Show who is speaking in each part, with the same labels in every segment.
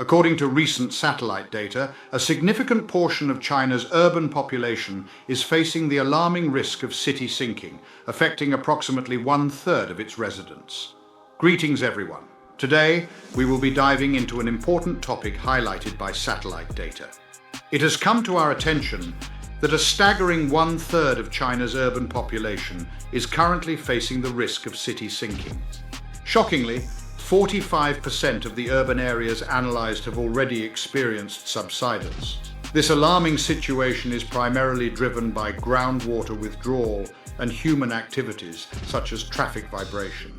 Speaker 1: According to recent satellite data, a significant portion of China's urban population is facing the alarming risk of city sinking, affecting approximately 1/3 of its residents. Greetings everyone. Today, we will be diving into an important topic highlighted by satellite data. It has come to our attention that a staggering 1/3 of China's urban population is currently facing the risk of city sinking. Shockingly, 45% of the urban areas analysed have already experienced subsidence. This alarming situation is primarily driven by groundwater withdrawal and human activities such as traffic vibration.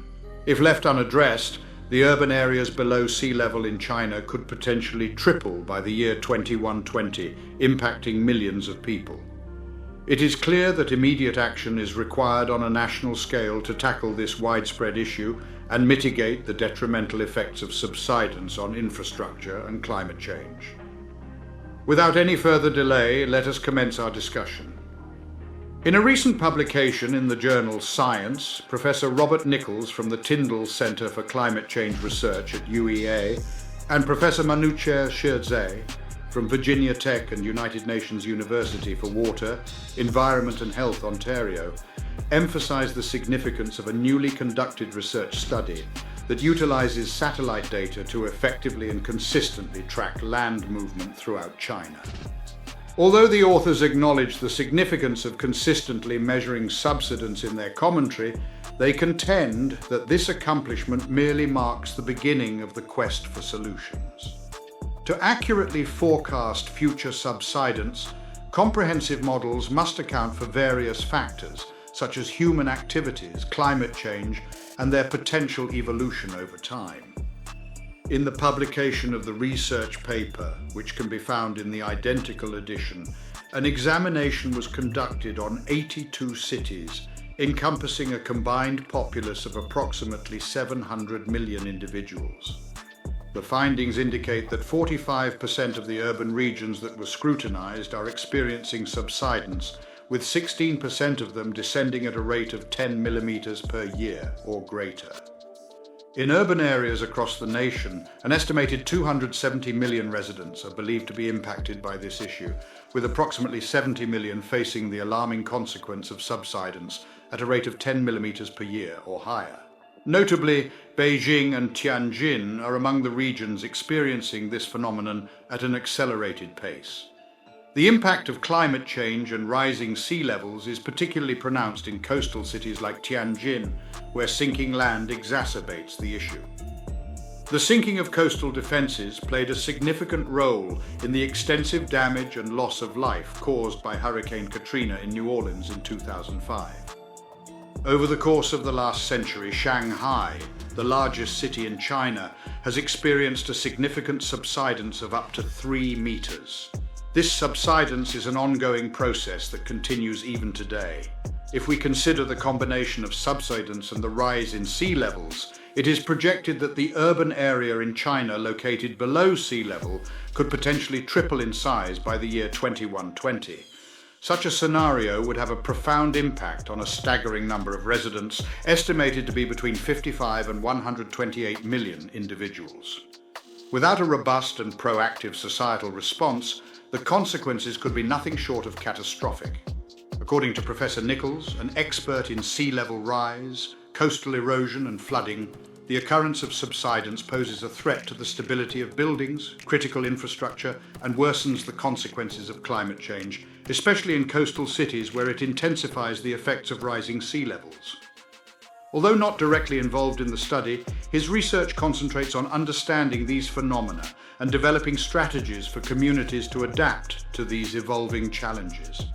Speaker 1: If left unaddressed, the urban areas below sea level in China could potentially triple by the year 2120, impacting millions of people. It is clear that immediate action is required on a national scale to tackle this widespread issue and mitigate the detrimental effects of subsidence on infrastructure and climate change. Without any further delay, let us commence our discussion. In a recent publication in the journal Science, Professor Robert Nichols from the Tyndall Center for Climate Change Research at UEA and Professor Manucher Shirze from Virginia Tech and United Nations University for Water, Environment and Health, Ontario, emphasized the significance of a newly conducted research study that utilizes satellite data to effectively and consistently track land movement throughout China. Although the authors acknowledge the significance of consistently measuring subsidence in their commentary, they contend that this accomplishment merely marks the beginning of the quest for solutions. To accurately forecast future subsidence, comprehensive models must account for various factors, such as human activities, climate change, and their potential evolution over time. In the publication of the research paper, which can be found in the identical edition, an examination was conducted on 82 cities, encompassing a combined populace of approximately 700 million individuals. The findings indicate that 45% of the urban regions that were scrutinized are experiencing subsidence, with 16% of them descending at a rate of 10 millimeters per year or greater. In urban areas across the nation, an estimated 270 million residents are believed to be impacted by this issue, with approximately 70 million facing the alarming consequence of subsidence at a rate of 10 millimeters per year or higher. Notably, Beijing and Tianjin are among the regions experiencing this phenomenon at an accelerated pace. The impact of climate change and rising sea levels is particularly pronounced in coastal cities like Tianjin, where sinking land exacerbates the issue. The sinking of coastal defenses played a significant role in the extensive damage and loss of life caused by Hurricane Katrina in New Orleans in 2005. Over the course of the last century, Shanghai, the largest city in China, has experienced a significant subsidence of up to 3 meters. This subsidence is an ongoing process that continues even today. If we consider the combination of subsidence and the rise in sea levels, it is projected that the urban area in China located below sea level could potentially triple in size by the year 2120. Such a scenario would have a profound impact on a staggering number of residents, estimated to be between 55 and 128 million individuals. Without a robust and proactive societal response, the consequences could be nothing short of catastrophic. According to Professor Nichols, an expert in sea level rise, coastal erosion and flooding, the occurrence of subsidence poses a threat to the stability of buildings, critical infrastructure, and worsens the consequences of climate change, especially in coastal cities where it intensifies the effects of rising sea levels. Although not directly involved in the study, his research concentrates on understanding these phenomena and developing strategies for communities to adapt to these evolving challenges.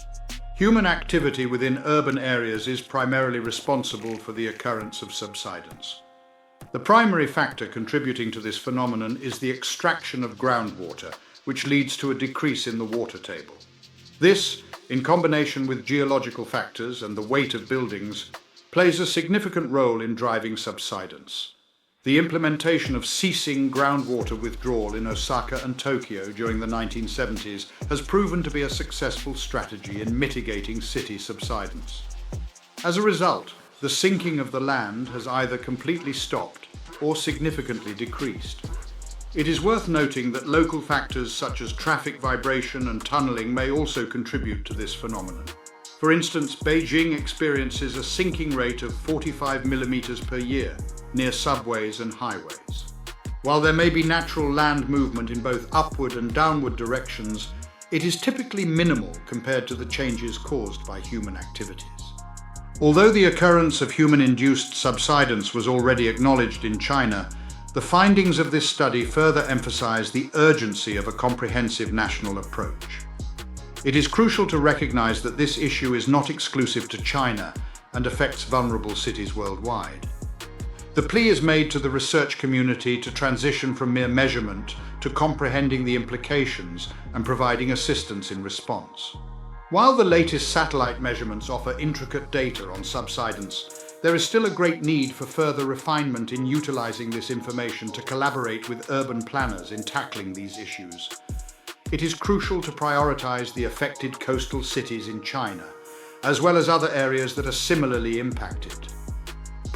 Speaker 1: Human activity within urban areas is primarily responsible for the occurrence of subsidence. The primary factor contributing to this phenomenon is the extraction of groundwater, which leads to a decrease in the water table. This, in combination with geological factors and the weight of buildings, plays a significant role in driving subsidence. The implementation of ceasing groundwater withdrawal in Osaka and Tokyo during the 1970s has proven to be a successful strategy in mitigating city subsidence. As a result, the sinking of the land has either completely stopped or significantly decreased. It is worth noting that local factors such as traffic vibration and tunneling may also contribute to this phenomenon. For instance, Beijing experiences a sinking rate of 45 millimeters per year near subways and highways. While there may be natural land movement in both upward and downward directions, it is typically minimal compared to the changes caused by human activities. Although the occurrence of human-induced subsidence was already acknowledged in China, the findings of this study further emphasize the urgency of a comprehensive national approach. It is crucial to recognize that this issue is not exclusive to China and affects vulnerable cities worldwide. The plea is made to the research community to transition from mere measurement to comprehending the implications and providing assistance in response. While the latest satellite measurements offer intricate data on subsidence, there is still a great need for further refinement in utilizing this information to collaborate with urban planners in tackling these issues. It is crucial to prioritize the affected coastal cities in China, as well as other areas that are similarly impacted.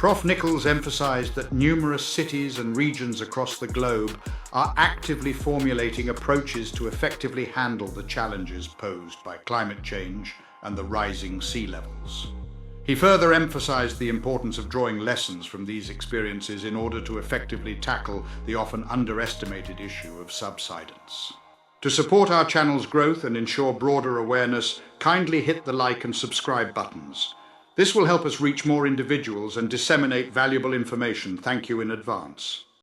Speaker 1: Prof. Nichols emphasized that numerous cities and regions across the globe are actively formulating approaches to effectively handle the challenges posed by climate change and the rising sea levels. He further emphasized the importance of drawing lessons from these experiences in order to effectively tackle the often underestimated issue of subsidence. To support our channel's growth and ensure broader awareness, kindly hit the like and subscribe buttons. This will help us reach more individuals and disseminate valuable information. Thank you in advance.